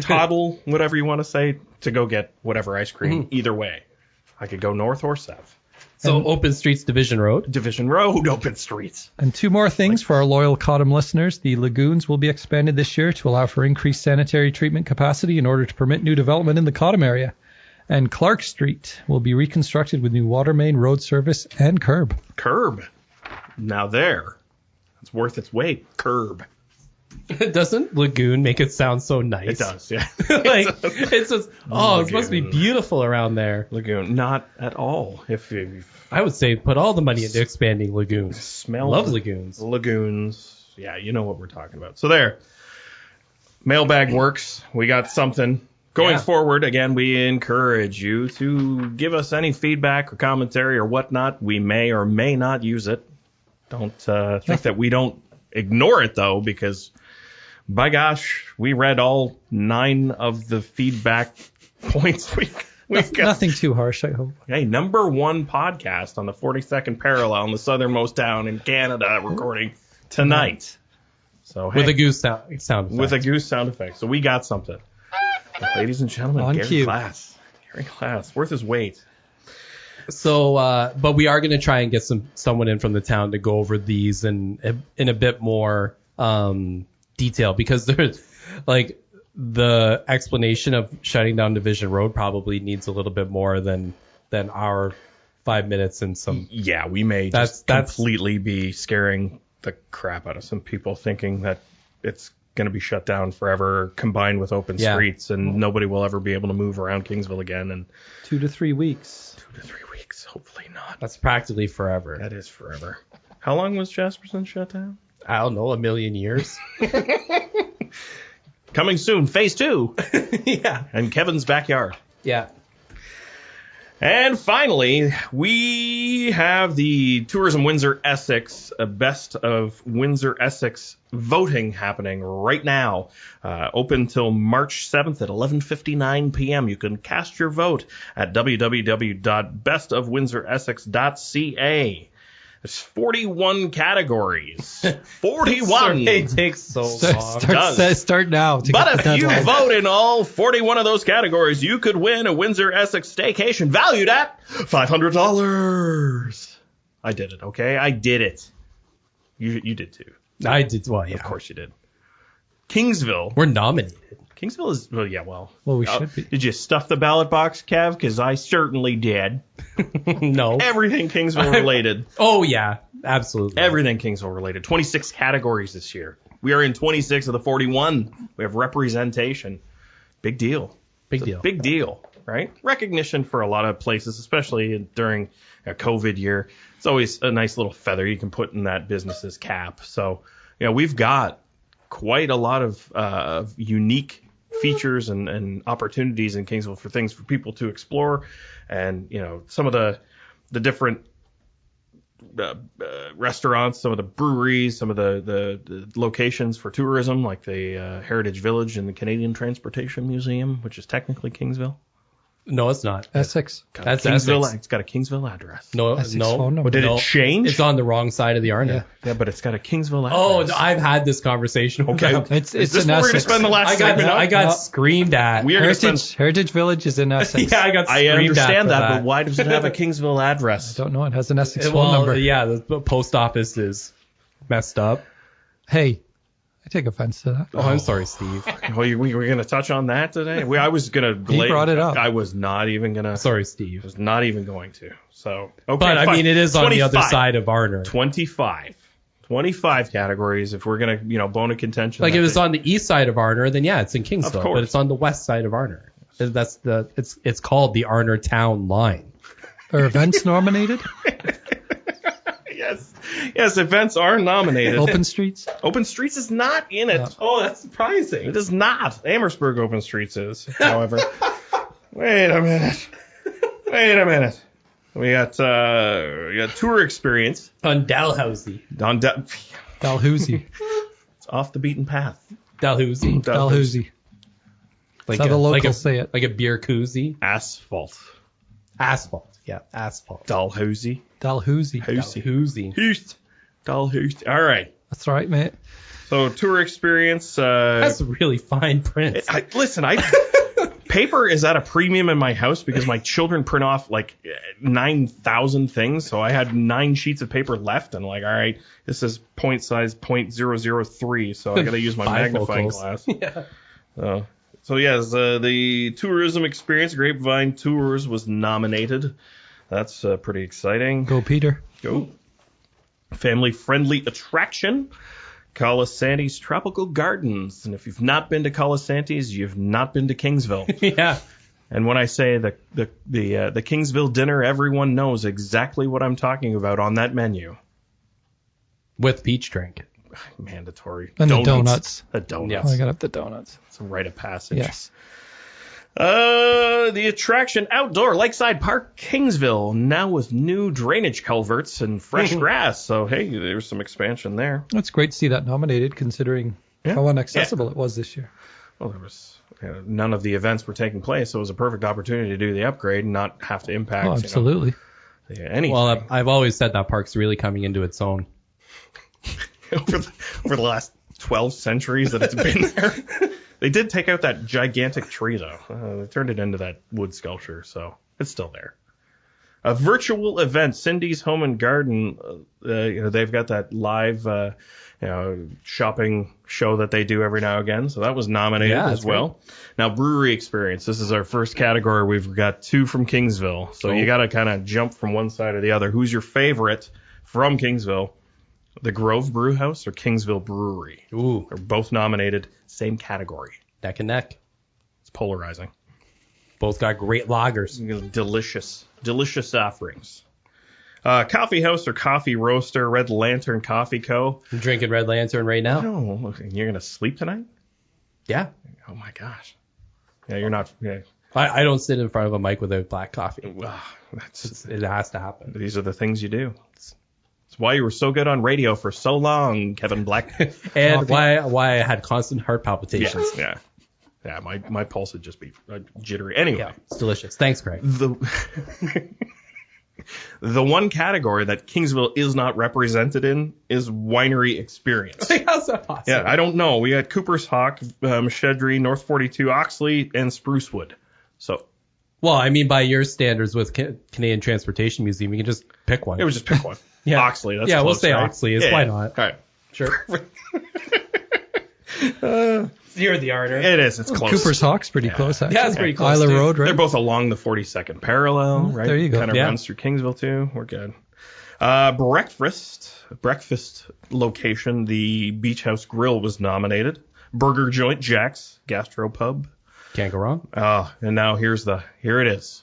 A: toddle, whatever you want to say, to go get whatever ice cream. Either way. I could go north or south.
B: So Open Streets Division Road.
A: Division Road, open streets.
C: And two more things for our loyal Cottam listeners. The lagoons will be expanded this year to allow for increased sanitary treatment capacity in order to permit new development in the Cottam area. And Clark Street will be reconstructed with new water main, road service, and curb.
A: Curb. Now there. It's worth its weight. Curb.
B: Doesn't lagoon make it sound so nice?
A: It does, yeah.
B: Like, it's just, it must be beautiful around there.
A: Lagoon. Not at all. If you
B: I would say put all the money into expanding lagoons.
A: smell
B: Love lagoons.
A: Lagoons. Yeah, you know what we're talking about. So there. Mailbag works. We got something. Going forward, again, we encourage you to give us any feedback or commentary or whatnot. We may or may not use it. Don't think that we don't ignore it, though, because, by gosh, we read all 9 of the feedback points we've got.
C: Nothing too harsh, I hope.
A: Hey, #1 podcast on the 42nd parallel in the southernmost town in Canada, recording tonight. So
B: With
A: hey,
B: a goose sound effect.
A: with a goose sound effect. So we got something. Ladies and gentlemen,
C: On
A: Gary
C: cue.
A: Glass. Gary Glass, worth his weight.
B: So, but we are going to try and get someone in from the town to go over these in a bit more detail, because there's like the explanation of shutting down Division Road probably needs a little bit more than our 5 minutes and some.
A: Yeah, we may just completely be scaring the crap out of some people, thinking that it's going to be shut down forever, combined with open streets, and nobody will ever be able to move around Kingsville again. And
C: 2 to 3 weeks.
A: 2 to 3 weeks, hopefully not.
B: That's practically forever.
A: That is forever. How long was Jasperson shut down?
B: I don't know, 1,000,000 years.
A: Coming soon, phase 2.
B: Yeah.
A: And Kevin's backyard.
B: Yeah.
A: And finally, we have the Tourism Windsor Essex Best of Windsor Essex voting happening right now. Open till March 7th at 11:59 p.m. You can cast your vote at www.bestofwindsoressex.ca. There's 41 categories. 41!
B: It takes so long.
C: Start now. To
A: But
C: get
A: if
C: the
A: you
C: deadline.
A: vote in all 41 of those categories, you could win a Windsor Essex staycation valued at $500. I did it, okay? I did it. You did too.
B: I did, well, yeah.
A: Of course you did. Kingsville.
B: We're nominated.
A: Kingsville is, well,
C: Well, we should be.
A: Did you stuff the ballot box, Kev? Because I certainly did.
B: No.
A: Everything Kingsville related.
B: Oh, yeah. Absolutely.
A: Everything Kingsville related. 26 categories this year. We are in 26 of the 41. We have representation. Big deal.
B: Big deal.
A: Big deal, right? Recognition for a lot of places, especially during a COVID year. It's always a nice little feather you can put in that business's cap. So, we've got quite a lot of unique features and opportunities in Kingsville for things for people to explore. And, some of the different restaurants, some of the breweries, some of the locations for tourism, like the Heritage Village and the Canadian Transportation Museum, which is technically Kingsville.
B: No, it's not.
C: Essex.
B: That's
A: Kingsville.
B: Essex.
A: It's got a Kingsville address.
B: No,
C: Essex
B: no.
C: phone number.
A: But did
B: No.
A: it change?
B: It's on the wrong side of the Arno.
A: Yeah, but it's got a Kingsville address.
B: Oh, no, I've had this conversation.
A: Okay.
C: It's
A: Is this
C: in
A: where we're going to
C: Essex.
A: spend the last
B: I
A: segment on?
B: got
C: No.
B: screamed at.
A: We are going to spend...
C: Heritage Village is in Essex.
B: Yeah, I got
A: I
B: screamed
A: understand
B: at for
A: that, but why does it have a Kingsville address?
C: Don't know. It has an Essex phone
B: Well,
C: number.
B: yeah, the post office is messed up.
C: Hey, I take offense to that.
B: Oh, I'm sorry, Steve.
A: Well, we were going to touch on that today. I was going to...
C: He brought it up.
A: I was not even going to...
B: Sorry, Steve.
A: was not even going to. So, okay,
B: But I
A: fine.
B: mean, it is on the other
A: 25.
B: side of Arner.
A: 25 categories if we're going to, bone of contention.
B: Like if
A: that
B: it's on the east side of Arner, then yeah, it's in
A: Of
B: Kingsville.
A: course.
B: But it's on the west side of Arner. It's called the Arner Town Line.
C: Are events nominated?
A: Yes, events are nominated.
C: Open Streets?
A: Open Streets is not in it.
C: No.
B: Oh, that's surprising.
A: It is not. Amherstburg Open Streets is, however. Wait a minute. We got tour experience
B: On Dalhousie.
A: on
C: Dalhousie.
A: it's off the beaten path.
B: Dalhousie.
C: Dalhousie.
B: Like
C: That's how the locals
B: like
C: say it.
B: Like a beer koozie.
A: Asphalt.
B: Asphalt. Yeah, asphalt.
A: Dalhousie.
C: Dalhousie.
B: Dalhousie.
A: Houst. Dalhousie. All right.
C: That's right, mate.
A: So tour experience.
B: That's really fine print.
A: Listen, paper is at a premium in my house because my children print off like 9,000 things. So I had 9 sheets of paper left, and like, all right, this is point size 0.003, so I got to use my magnifying glass.
B: Yeah.
A: So yes, the tourism experience, Grapevine Tours, was nominated. That's pretty exciting.
C: Go, Peter.
A: Go. Family-friendly attraction, Colasante's Tropical Gardens. And if you've not been to Colasante's, you've not been to Kingsville.
B: Yeah.
A: And when I say the Kingsville dinner, everyone knows exactly what I'm talking about on that menu.
B: With peach drink.
A: Mandatory.
C: And the donuts.
A: The donuts.
B: Yeah.
C: Oh, I got up the donuts.
A: It's a rite of passage.
C: Yes.
A: The attraction outdoor Lakeside Park Kingsville, now with new drainage culverts and fresh grass. So hey, there's some expansion there.
C: It's great to see that nominated, considering how inaccessible it was this year.
A: Well, there was none of the events were taking place, so it was a perfect opportunity to do the upgrade and not have to impact.
C: Oh, absolutely.
A: Anything.
B: Well, I've always said that park's really coming into its own.
A: over the last 12 centuries that it's been there. They did take out that gigantic tree, though. They turned it into that wood sculpture, so it's still there. A virtual event, Cindy's Home and Garden. They've got that live, shopping show that they do every now and again. So that was nominated as well. Now, Brewery Experience. This is our first category. We've got 2 from Kingsville. So you got to kind of jump from one side or the other. Who's your favorite from Kingsville? The Grove Brew House or Kingsville Brewery?
B: Ooh.
A: They're both nominated. Same category.
B: Neck and neck.
A: It's polarizing.
B: Both got great lagers.
A: Delicious offerings. Coffee House or Coffee Roaster, Red Lantern Coffee Co.
B: I'm drinking Red Lantern right now.
A: Oh, look, you're going to sleep tonight?
B: Yeah.
A: Oh, my gosh. Yeah, you're not. Yeah.
B: I don't sit in front of a mic without black coffee. It has to happen.
A: These are the things you do. It's why you were so good on radio for so long, Kevin Black.
B: And why I had constant heart palpitations.
A: Yeah. My pulse would just be jittery. Anyway.
B: Yeah, it's delicious. Thanks, Craig.
A: The one category that Kingsville is not represented in is winery experience.
B: How's that possible?
A: Yeah, I don't know. We got Cooper's Hawk, Shedry, North 42, Oxley, and Sprucewood. So,
B: well, I mean, by your standards with Canadian Transportation Museum, you can just pick one.
A: it was just pick one.
B: Yeah.
A: Oxley. That's
B: yeah,
A: close,
B: we'll say
A: right?
B: Oxley. Is
A: Yeah,
B: why
A: yeah.
B: not?
A: All right.
B: Sure. You're the Arner.
A: It is. It's close.
C: Cooper's Hawk's pretty close, actually.
B: Yeah, it's pretty close.
C: Isla
B: too.
C: Road, right?
A: They're both along the 42nd parallel, right?
C: there you go.
A: Kind of
B: Yeah.
A: runs through Kingsville too. We're good. Breakfast location. The Beach House Grill was nominated. Burger Joint, Jack's Gastropub.
B: Can't go wrong.
A: And now here it is.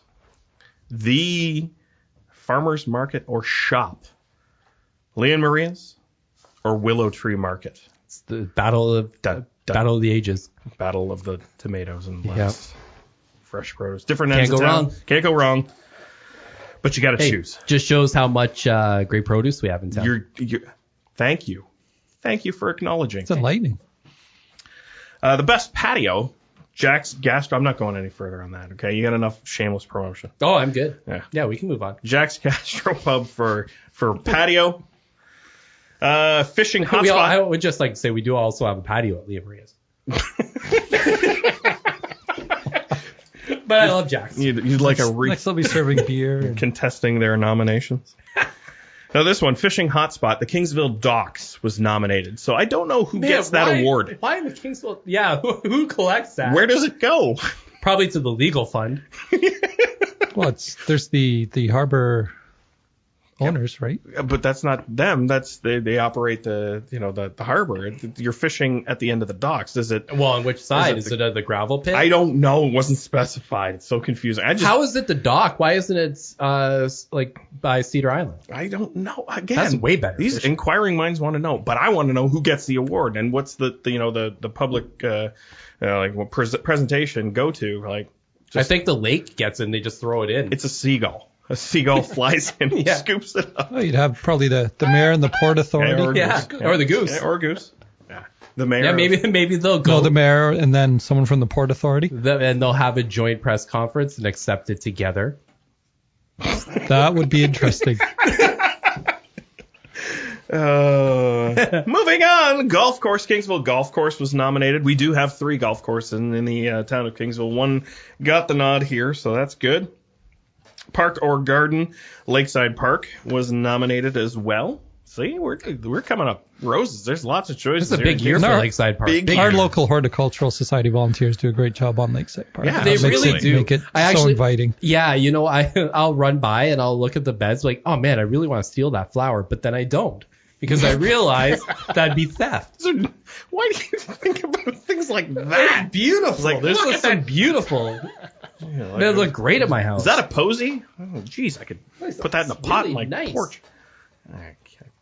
A: The Farmers Market or Shop. Leon Maria's or Willow Tree Market.
B: It's the battle of battle of the ages.
A: Battle of the tomatoes and lettuce. Fresh produce. Different
B: Can't
A: ends of
B: go
A: town.
B: wrong.
A: Can't go wrong. But you got to
B: Hey,
A: choose.
B: just shows how much great produce we have in town.
A: Thank you. Thank you for acknowledging.
C: It's enlightening.
A: The best patio, Jack's Gastro. I'm not going any further on that. Okay, you got enough shameless promotion.
B: Oh, I'm good.
A: Yeah.
B: Yeah, we can move on.
A: Jack's Gastro Pub for patio. Fishing
B: I
A: hotspot.
B: would just like to say we do also have a patio at Leah Maria's. But I love Jack's.
A: You'd like
C: Next they'll be serving beer. And
A: contesting their nominations. Now this one, Fishing Hotspot, the Kingsville Docks was nominated. So I don't know who gets that award.
B: Why in the Kingsville? Yeah, who collects that?
A: Where does it go?
B: Probably to the legal fund.
C: well, there's the harbor owners, right?
A: But that's not them. That's they operate the harbor. You're fishing at the end of the docks. Is it?
B: Well, on which side? Is it the gravel pit?
A: I don't know. It wasn't specified. It's so confusing.
B: How is it the dock? Why isn't it like by Cedar Island?
A: I don't know. Again,
B: that's way better.
A: These inquiring minds want to know, but I want to know who gets the award and what's the public presentation go to. Like,
B: I think the lake gets it and they just throw it in.
A: It's a seagull. A seagull flies in and scoops it up.
C: Oh, you'd have probably the mayor and the port authority.
B: Or the goose.
A: Yeah, or goose. Yeah. The mayor.
B: Yeah, maybe they'll go.
C: No, the mayor and then someone from the port authority.
B: And they'll have a joint press conference and accept it together.
C: That would be interesting.
A: Moving on, golf course. Kingsville Golf Course was nominated. We do have 3 golf courses in the town of Kingsville. One got the nod here, so that's good. Park or Garden, Lakeside Park was nominated as well. See, we're coming up roses. There's lots of choices.
B: It's a big year for Lakeside Park.
C: Our local horticultural society volunteers do a great job on Lakeside Park.
B: Yeah, they really do.
C: Make it so inviting.
B: Yeah, I'll run by and I'll look at the beds like, oh man, I really want to steal that flower, but then I don't. Because I realize that'd be theft.
A: Why do you think about things like that?
B: It's beautiful.
A: Like,
B: there's just some beautiful. They look great at my house.
A: Is that a posy? Oh, jeez, I could put that in a pot in my porch.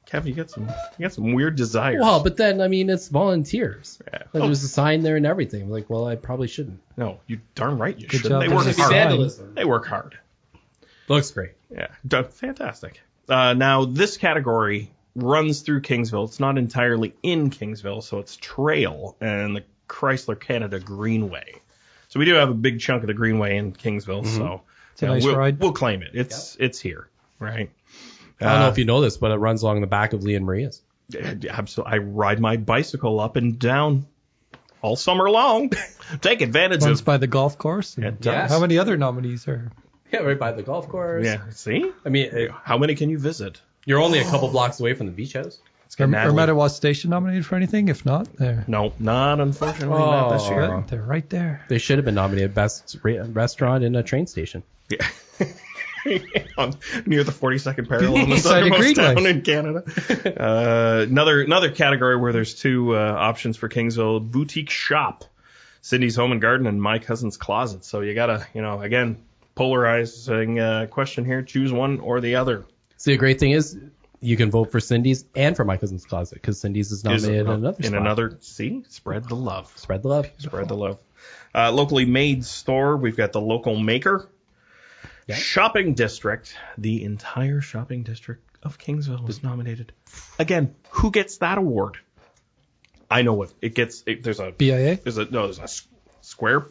A: Kevin, you got some weird desires.
B: Well, but then it's volunteers.
A: Yeah.
B: There's a sign there and everything. I'm like, well, I probably shouldn't.
A: No, you darn right you
C: Good
A: shouldn't.
C: job.
A: They work
C: There's
A: hard.
B: Vandalism.
A: They work hard.
B: Looks great.
A: Yeah, fantastic. Now this category runs through Kingsville. It's not entirely in Kingsville, so it's trail and the Chrysler Canada Greenway. So we do have a big chunk of the Greenway in Kingsville, so
C: it's a nice ride.
A: We'll claim it. It's here, right?
B: I don't know if you know this, but it runs along the back of Lee and Maria's.
A: Absolutely. I ride my bicycle up and down all summer long. Take advantage
C: Runs
A: of
C: by the golf course. And
B: Yes.
C: How many other nominees are?
B: Yeah, right by the golf course.
A: Yeah, see?
B: I mean,
A: How many can you visit?
B: you're only a couple blocks away from the beach house.
C: Are Metawa Station nominated for anything? If not, they're
A: No, not unfortunately not this year.
C: they're right there.
B: They should have been nominated best restaurant in a train station.
A: Yeah. Near the 42nd parallel in the
C: Beside a
A: southernmost
C: greenway.
A: town in Canada. Another category where there's 2 options for Kingsville: boutique shop, Cindy's Home and Garden, and My Cousin's Closet. So you gotta, again, polarizing question here. Choose one or the other.
B: See, the great thing is you can vote for Cindy's and for My Cousin's Closet because Cindy's is nominated in another spot.
A: See, spread the love.
B: Spread the love.
A: Spread the love. Locally made store. We've got the local maker.
B: Yeah.
A: Shopping district. The entire shopping district of Kingsville was nominated. Again, who gets that award? I know what it gets. There's a
C: BIA?
A: There's a square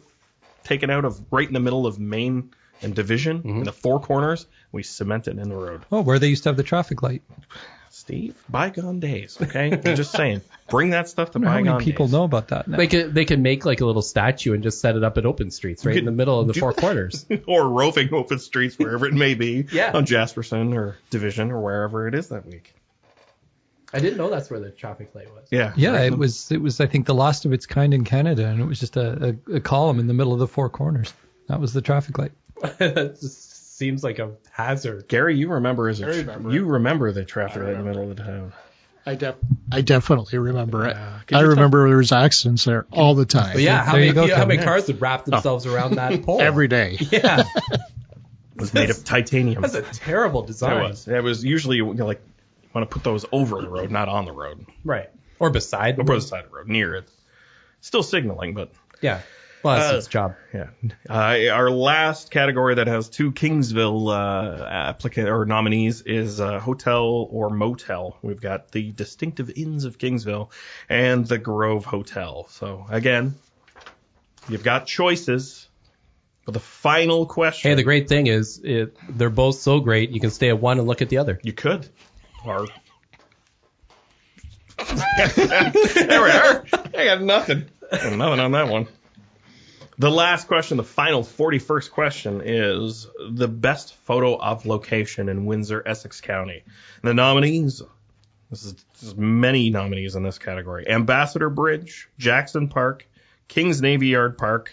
A: taken out of right in the middle of Main and Division in the 4 corners. We cement it in the road.
C: Oh, where they used to have the traffic light.
A: Steve, bygone days. Okay, I'm just saying, bring that stuff to
C: I wonder
A: bygone
C: how many people
A: days.
C: know about that now.
B: They could make like a little statue and just set it up at open streets right in the middle of the 4 corners.
A: Or roving open streets wherever it may be.
B: Yeah.
A: On Jasperson or Division or wherever it is that week.
B: I didn't know that's where the traffic light was.
A: Yeah.
C: Yeah,
A: right.
C: it was I think the last of its kind in Canada, and it was just a column in the middle of the 4 corners. That was the traffic light.
B: That just seems like a hazard.
A: Gary, you remember
E: you
A: remember the traffic light in the middle of the town.
E: I definitely remember it.
A: Could
E: I
A: you
E: remember there was accidents there all the time.
B: But yeah, how
C: There you
B: many,
C: go,
B: how many
C: Kevin.
B: cars would wrap themselves around that pole?
E: Every day.
B: Yeah,
A: It was made of titanium.
B: that's a terrible design.
A: It was usually like you want to put those over the road, not on the road.
B: Right. Or beside the
A: Or
B: road.
A: the side of the road, near it. Still signaling, but
B: Yeah. Well, that's its job.
A: yeah. Our last category that has 2 Kingsville applicant or nominees is hotel or motel. We've got the Distinctive Inns of Kingsville and the Grove Hotel. So again, You've got choices for the final question.
B: Hey, the great thing is they're both so great, you can stay at one and look at the other.
A: You could. Or... there we are. I got nothing. Nothing on that one. The last question, the final 41st question, is the best photo of location in Windsor, Essex County. The nominees, this is many nominees in this category. Ambassador Bridge, Jackson Park, King's Navy Yard Park,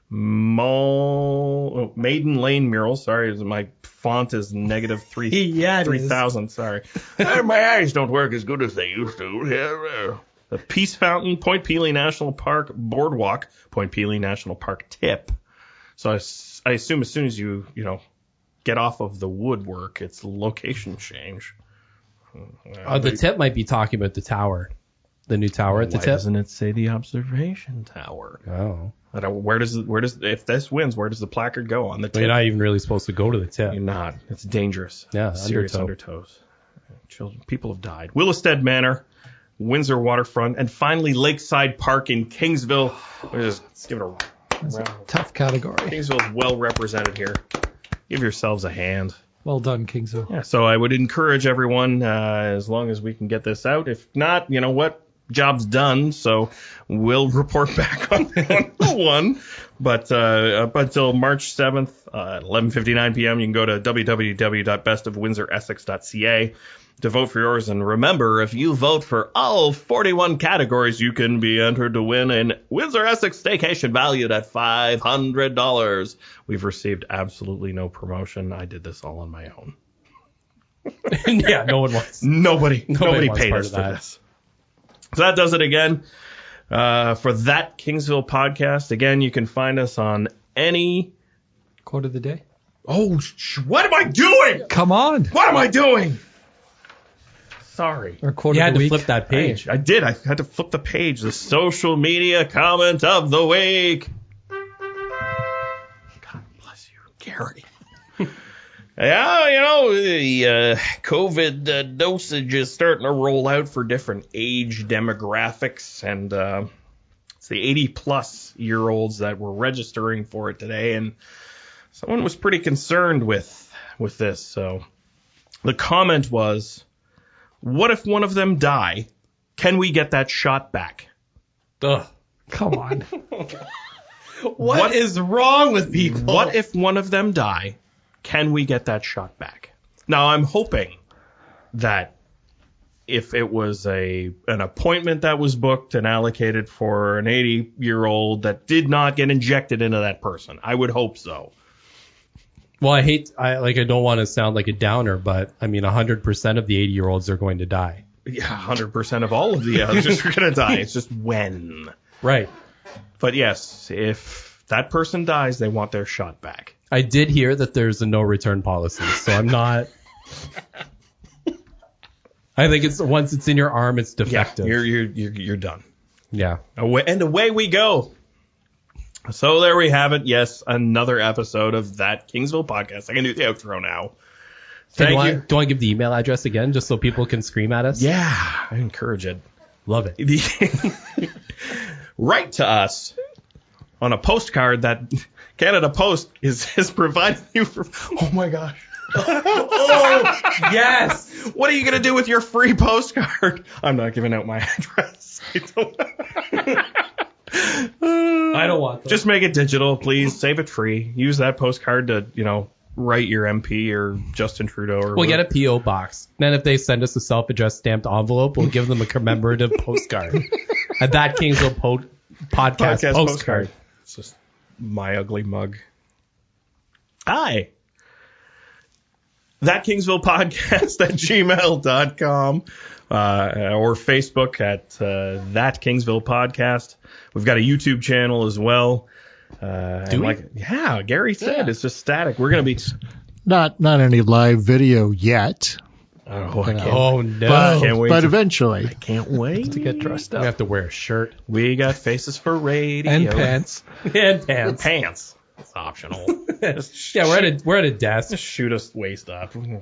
A: Maiden Lane mural. Sorry, my font is negative 3,000. Sorry. My eyes don't work as good as they used to. The Peace Fountain, Point Pelee National Park Boardwalk, Point Pelee National Park tip. So I assume as soon as you get off of the woodwork, it's location change.
B: The tip might be talking about the tower, the new tower at the tip.
A: Why doesn't it say the observation tower?
B: Oh.
A: Where does if this wins, where does the placard go on the tip?
B: You're not even really supposed to go to the tip.
A: You're not. It's dangerous.
B: Yeah,
A: serious
B: undertow.
A: undertows. Children, people have died. Willestead Manor, Windsor Waterfront, and finally Lakeside Park in Kingsville. Let's give it a round.
C: Tough category.
A: Kingsville is well represented here. Give yourselves a hand.
C: Well done, Kingsville.
A: Yeah, so I would encourage everyone, as long as we can get this out. If not, you know what? Job's done, so we'll report back on the one. But up until March 7th, 11:59 p.m., you can go to www.bestofwindsoressex.ca to vote for yours. And remember, if you vote for all 41 categories, you can be entered to win an Windsor Essex staycation valued at $500. We've received absolutely no promotion. I did this all on my own.
B: Yeah, no one wants.
A: Nobody
B: wants
A: paid
B: part
A: us
B: of
A: for
B: that.
A: this. So that does it again for that Kingsville podcast. Again, you can find us on any...
C: Quote of the day.
A: Oh, what am I doing?
C: Come on.
A: What am I doing? Sorry.
C: Or quote
B: You
C: of
B: had
C: the
B: to
C: week.
B: flip that page.
A: I did. I had to flip the page. The social media comment of the week. God bless you, Gary. Yeah, the COVID dosage is starting to roll out for different age demographics, and it's the 80-plus-year-olds that were registering for it today, and someone was pretty concerned with this. So the comment was, what if one of them die? Can we get that shot back?
B: Ugh.
C: Come on.
B: What is wrong with people?
A: What if one of them die? Can we get that shot back? Now, I'm hoping that if it was an appointment that was booked and allocated for an 80-year-old that did not get injected into that person, I would hope so.
B: Well, I don't want to sound like a downer, but I mean, 100% of the 80-year-olds are going to die.
A: Yeah, 100% of all of the others are going to die. It's just when.
B: Right.
A: But yes, if that person dies, they want their shot back.
B: I did hear that there's a no return policy, so I'm not. I think it's once it's in your arm, it's defective.
A: Yeah, you're done.
B: Yeah.
A: Away we go. So there we have it. Yes, another episode of that Kingsville podcast. I can do the outro now.
B: Do you want to give the email address again, just so people can scream at us?
A: Yeah, I encourage it.
B: Love it.
A: Write to us on a postcard that Canada Post is providing you for. Oh my gosh.
B: Oh, yes.
A: What are you going to do with your free postcard? I'm not giving out my address.
B: I don't want that.
A: Just make it digital, please. Save it free. Use that postcard to, write your MP or Justin Trudeau. Or
B: we'll get a P.O. box. Then if they send us a self-addressed stamped envelope, we'll give them a commemorative postcard. At that Kingsville podcast postcard.
A: It's just my ugly mug. Hi. That Kingsville podcast at gmail.com or Facebook at That Kingsville Podcast. We've got a YouTube channel as well.
B: Do we?
A: Yeah, Gary said it's just static. We're going to be...
E: Not any live video yet.
A: Oh, I can't,
B: Oh, no.
A: can't wait.
E: But eventually.
A: I can't wait
C: To get dressed
B: We
C: up.
B: have to wear a shirt.
A: We got faces for radio.
C: And pants.
B: And pants.
A: Pants. It's optional.
B: Yeah, we're at a desk.
A: Just shoot us waist up. Fine.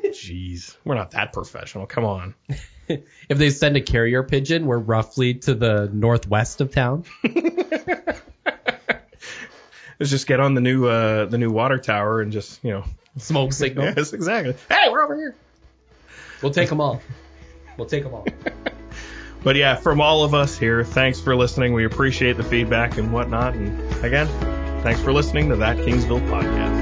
A: Jeez. We're not that professional. Come on.
B: If they send a carrier pigeon, we're roughly to the northwest of town.
A: Let's just get on the new water tower and just,
B: Smoke signal.
A: Yes, exactly. Hey, we're over here.
B: We'll take them all.
A: But yeah, from all of us here, thanks for listening. We appreciate the feedback and whatnot. And again, thanks for listening to That Kingsville Podcast.